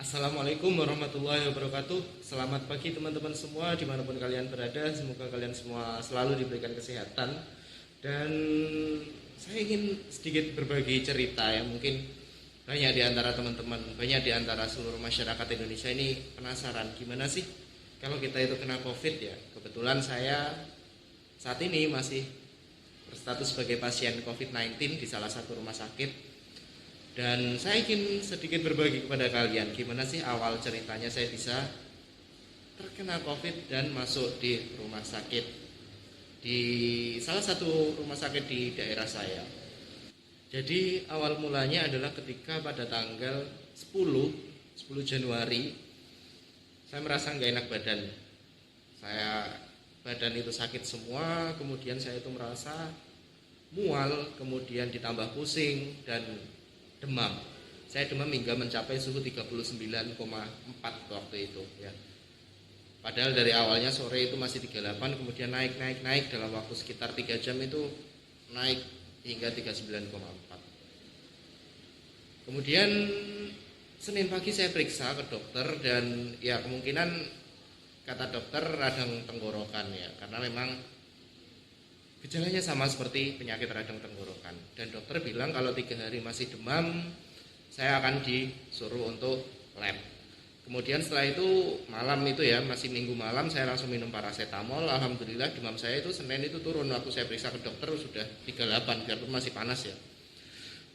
Assalamualaikum warahmatullahi wabarakatuh. Selamat pagi teman-teman semua dimanapun kalian berada. Semoga kalian semua selalu diberikan kesehatan. Dan saya ingin sedikit berbagi cerita yang mungkin banyak di antara teman-teman, banyak di antara seluruh masyarakat Indonesia ini penasaran gimana sih kalau kita itu kena COVID ya. Kebetulan saya saat ini masih berstatus sebagai pasien COVID-19 di salah satu rumah sakit. Dan saya ingin sedikit berbagi kepada kalian gimana sih awal ceritanya saya bisa terkena COVID dan masuk di rumah sakit di salah satu rumah sakit di daerah saya. Jadi awal mulanya adalah ketika pada tanggal 10 Januari saya merasa nggak enak badan. Badan itu sakit semua, kemudian saya itu merasa mual, kemudian ditambah pusing dan demam. Saya demam hingga mencapai suhu 39,4 waktu itu ya. Padahal dari awalnya sore itu masih 38, kemudian naik dalam waktu sekitar 3 jam itu naik hingga 39,4. Kemudian Senin pagi saya periksa ke dokter dan ya kemungkinan kata dokter radang tenggorokan ya, karena memang gejalanya sama seperti penyakit radang tenggorokan. Dan dokter bilang kalau 3 hari masih demam, saya akan disuruh untuk lab. Kemudian setelah itu malam itu ya, masih minggu malam, saya langsung minum paracetamol. Alhamdulillah demam saya itu Senin itu turun. Waktu saya periksa ke dokter sudah 38, biarpun masih panas ya.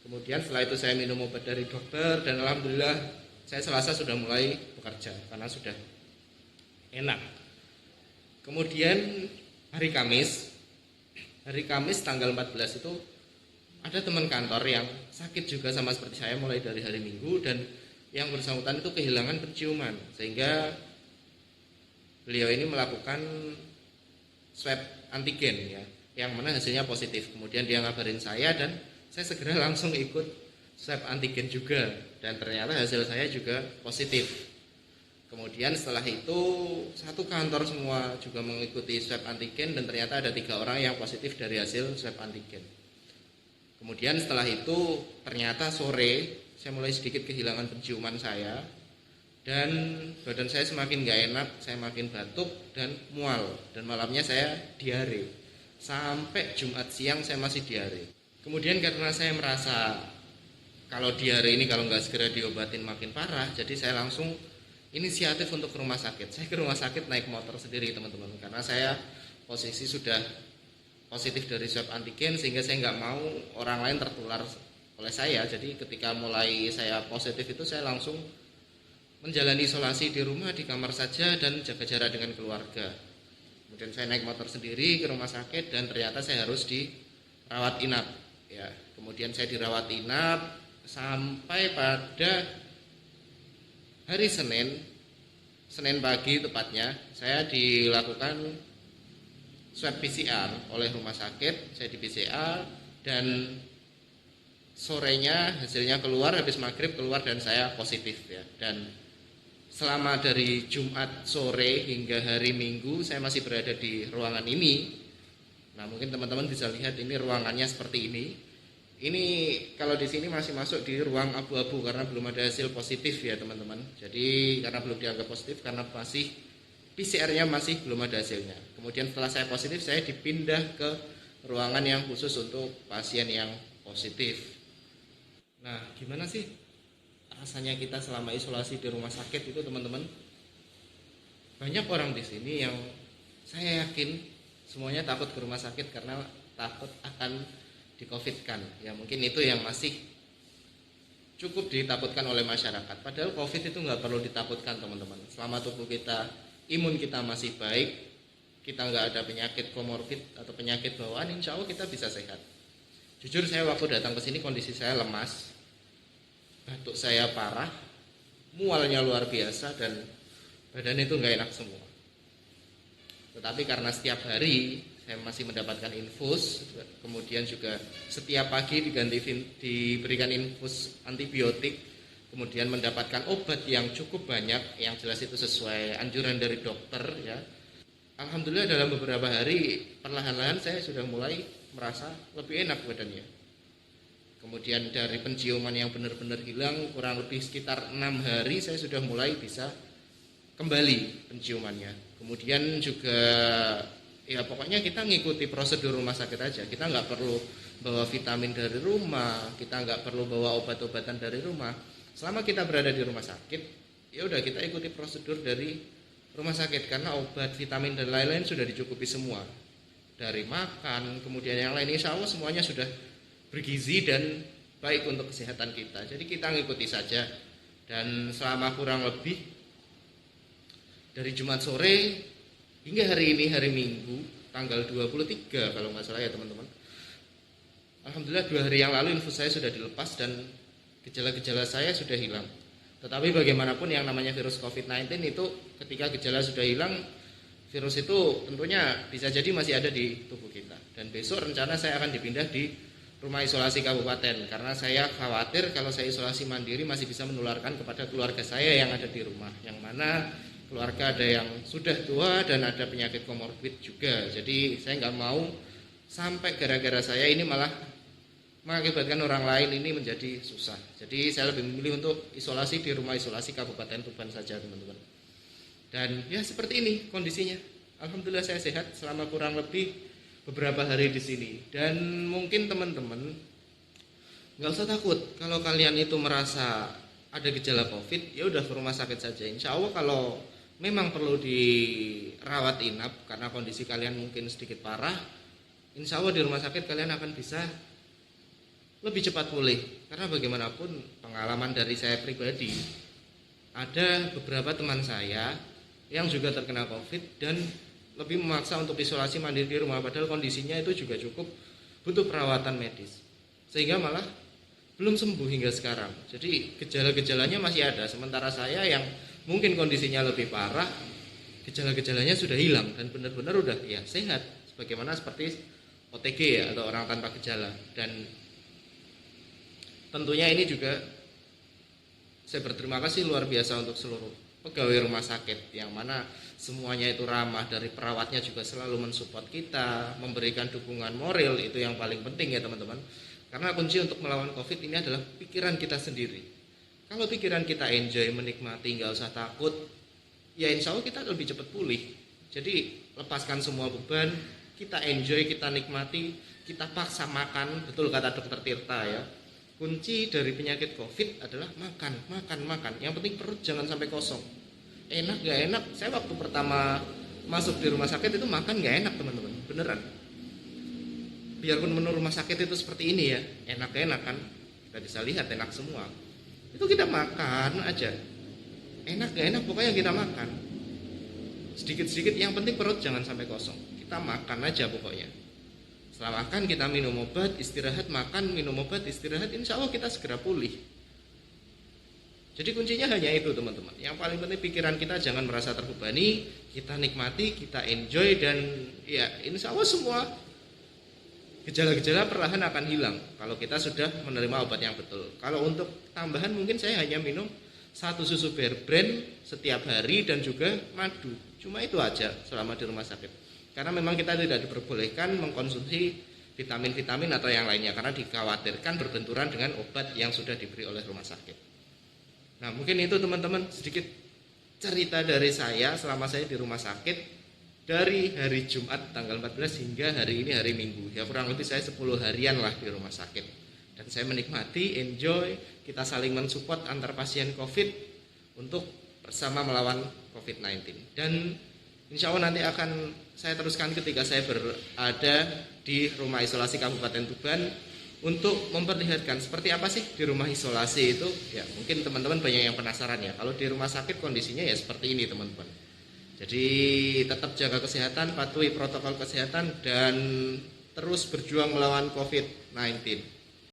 Kemudian setelah itu saya minum obat dari dokter dan alhamdulillah saya Selasa sudah mulai bekerja karena sudah enak. Kemudian hari Kamis tanggal 14 itu ada teman kantor yang sakit juga sama seperti saya mulai dari hari Minggu, dan yang bersangkutan itu kehilangan penciuman sehingga beliau ini melakukan swab antigen ya, yang mana hasilnya positif. Kemudian dia ngabarin saya dan saya segera langsung ikut swab antigen juga dan ternyata hasil saya juga positif. Kemudian setelah itu satu kantor semua juga mengikuti swab antigen dan ternyata ada 3 orang yang positif dari hasil swab antigen. Kemudian setelah itu ternyata sore saya mulai sedikit kehilangan penciuman saya dan badan saya semakin gak enak, saya makin batuk dan mual, dan malamnya saya diare. Sampai Jumat siang saya masih diare. Kemudian karena saya merasa kalau diare ini kalau nggak segera diobatin makin parah, jadi saya langsung inisiatif untuk ke rumah sakit. Saya ke rumah sakit naik motor sendiri teman-teman, karena saya posisi sudah positif dari swab antigen sehingga saya nggak mau orang lain tertular oleh saya. Jadi ketika mulai saya positif itu saya langsung menjalani isolasi di rumah, di kamar saja dan jaga jarak dengan keluarga. Kemudian saya naik motor sendiri ke rumah sakit dan ternyata saya harus dirawat inap ya. Kemudian saya dirawat inap sampai pada hari Senin pagi tepatnya, saya dilakukan swab PCR oleh rumah sakit. Saya di PCR dan sorenya hasilnya keluar, habis maghrib keluar dan saya positif ya. Dan selama dari Jumat sore hingga hari Minggu saya masih berada di ruangan ini. Nah mungkin teman-teman bisa lihat ini ruangannya seperti ini. Ini kalau di sini masih masuk di ruang abu-abu karena belum ada hasil positif ya teman-teman. Jadi karena belum dianggap positif karena masih PCR-nya masih belum ada hasilnya. Kemudian setelah saya positif saya dipindah ke ruangan yang khusus untuk pasien yang positif. Nah, gimana sih rasanya kita selama isolasi di rumah sakit itu teman-teman? Banyak orang di sini yang saya yakin semuanya takut ke rumah sakit karena takut akan di-COVID-kan. Ya mungkin itu yang masih cukup ditakutkan oleh masyarakat. Padahal COVID itu nggak perlu ditakutkan teman-teman. Selama tubuh kita, imun kita masih baik, kita nggak ada penyakit komorbid atau penyakit bawaan, insya Allah kita bisa sehat. Jujur saya waktu datang ke sini kondisi saya lemas, batuk saya parah, mualnya luar biasa dan badan itu nggak enak semua. Tetapi karena setiap hari saya masih mendapatkan infus, kemudian juga setiap pagi diberikan infus antibiotik, kemudian mendapatkan obat yang cukup banyak, yang jelas itu sesuai anjuran dari dokter ya. Alhamdulillah dalam beberapa hari perlahan-lahan saya sudah mulai merasa lebih enak badannya. Kemudian dari penciuman yang benar-benar hilang kurang lebih sekitar 6 hari saya sudah mulai bisa kembali penciumannya. Kemudian juga ya pokoknya kita ngikuti prosedur rumah sakit aja. Kita nggak perlu bawa vitamin dari rumah, kita nggak perlu bawa obat-obatan dari rumah. Selama kita berada di rumah sakit, ya udah kita ikuti prosedur dari rumah sakit karena obat, vitamin dan lain-lain sudah dicukupi semua. Dari makan, kemudian yang lain insya Allah semuanya sudah bergizi dan baik untuk kesehatan kita. Jadi kita ngikuti saja. Dan selama kurang lebih dari Jumat sore hingga hari ini hari Minggu tanggal 23 kalau nggak salah ya teman-teman. Alhamdulillah 2 hari yang lalu infus saya sudah dilepas dan gejala-gejala saya sudah hilang. Tetapi bagaimanapun yang namanya virus COVID-19 itu ketika gejala sudah hilang, virus itu tentunya bisa jadi masih ada di tubuh kita. Dan besok rencana saya akan dipindah di rumah isolasi kabupaten karena saya khawatir kalau saya isolasi mandiri masih bisa menularkan kepada keluarga saya yang ada di rumah, yang mana keluarga ada yang sudah tua dan ada penyakit komorbid juga. Jadi saya nggak mau sampai gara-gara saya ini malah mengakibatkan orang lain ini menjadi susah. Jadi saya lebih memilih untuk isolasi di rumah isolasi Kabupaten Tuban saja teman-teman. Dan ya seperti ini kondisinya. Alhamdulillah saya sehat selama kurang lebih beberapa hari di sini. Dan mungkin teman-teman nggak usah takut kalau kalian itu merasa ada gejala COVID, ya udah ke rumah sakit saja. Insya Allah kalau memang perlu dirawat inap karena kondisi kalian mungkin sedikit parah, insya Allah di rumah sakit kalian akan bisa lebih cepat pulih. Karena bagaimanapun pengalaman dari saya pribadi, ada beberapa teman saya yang juga terkena COVID dan lebih memaksa untuk isolasi mandiri di rumah, padahal kondisinya itu juga cukup butuh perawatan medis, sehingga malah belum sembuh hingga sekarang. Jadi gejala-gejalanya masih ada, sementara saya yang mungkin kondisinya lebih parah, gejala-gejalanya sudah hilang dan benar-benar udah ya sehat, sebagaimana seperti OTG ya, atau orang tanpa gejala. Dan tentunya ini juga saya berterima kasih luar biasa untuk seluruh pegawai rumah sakit yang mana semuanya itu ramah, dari perawatnya juga selalu mensupport kita, memberikan dukungan moral, itu yang paling penting ya teman-teman. Karena kunci untuk melawan COVID ini adalah pikiran kita sendiri. Kalau pikiran kita enjoy, menikmati, nggak usah takut, ya insya Allah kita lebih cepat pulih. Jadi lepaskan semua beban, kita enjoy, kita nikmati, kita paksa makan, betul kata dokter Tirta ya. Kunci dari penyakit COVID adalah makan. Yang penting perut jangan sampai kosong. Enak gak enak, saya waktu pertama masuk di rumah sakit itu makan gak enak teman-teman, beneran. Biarpun menu rumah sakit itu seperti ini ya, enak gak enak kan, kita bisa lihat enak semua. Itu kita makan aja, enak gak enak pokoknya kita makan. Sedikit-sedikit, yang penting perut jangan sampai kosong. Kita makan aja pokoknya. Setelah makan kita minum obat, istirahat, makan, minum obat, istirahat, insya Allah kita segera pulih. Jadi kuncinya hanya itu teman-teman. Yang paling penting pikiran kita jangan merasa terbebani, kita nikmati, kita enjoy, dan ya insya Allah semua gejala-gejala perlahan akan hilang kalau kita sudah menerima obat yang betul. Kalau untuk tambahan mungkin saya hanya minum 1 susu Bear Brand setiap hari dan juga madu. Cuma itu aja selama di rumah sakit. Karena memang kita tidak diperbolehkan mengkonsumsi vitamin-vitamin atau yang lainnya karena dikhawatirkan berbenturan dengan obat yang sudah diberi oleh rumah sakit. Nah mungkin itu teman-teman sedikit cerita dari saya selama saya di rumah sakit dari hari Jumat tanggal 14 hingga hari ini hari Minggu. Ya kurang lebih saya 10 harian lah di rumah sakit. Dan saya menikmati, enjoy, kita saling mensupport antar pasien COVID untuk bersama melawan COVID-19. Dan insya Allah nanti akan saya teruskan ketika saya berada di rumah isolasi Kabupaten Tuban untuk memperlihatkan seperti apa sih di rumah isolasi itu. Ya mungkin teman-teman banyak yang penasaran ya, kalau di rumah sakit kondisinya ya seperti ini teman-teman. Jadi tetap jaga kesehatan, patuhi protokol kesehatan, dan terus berjuang melawan COVID-19.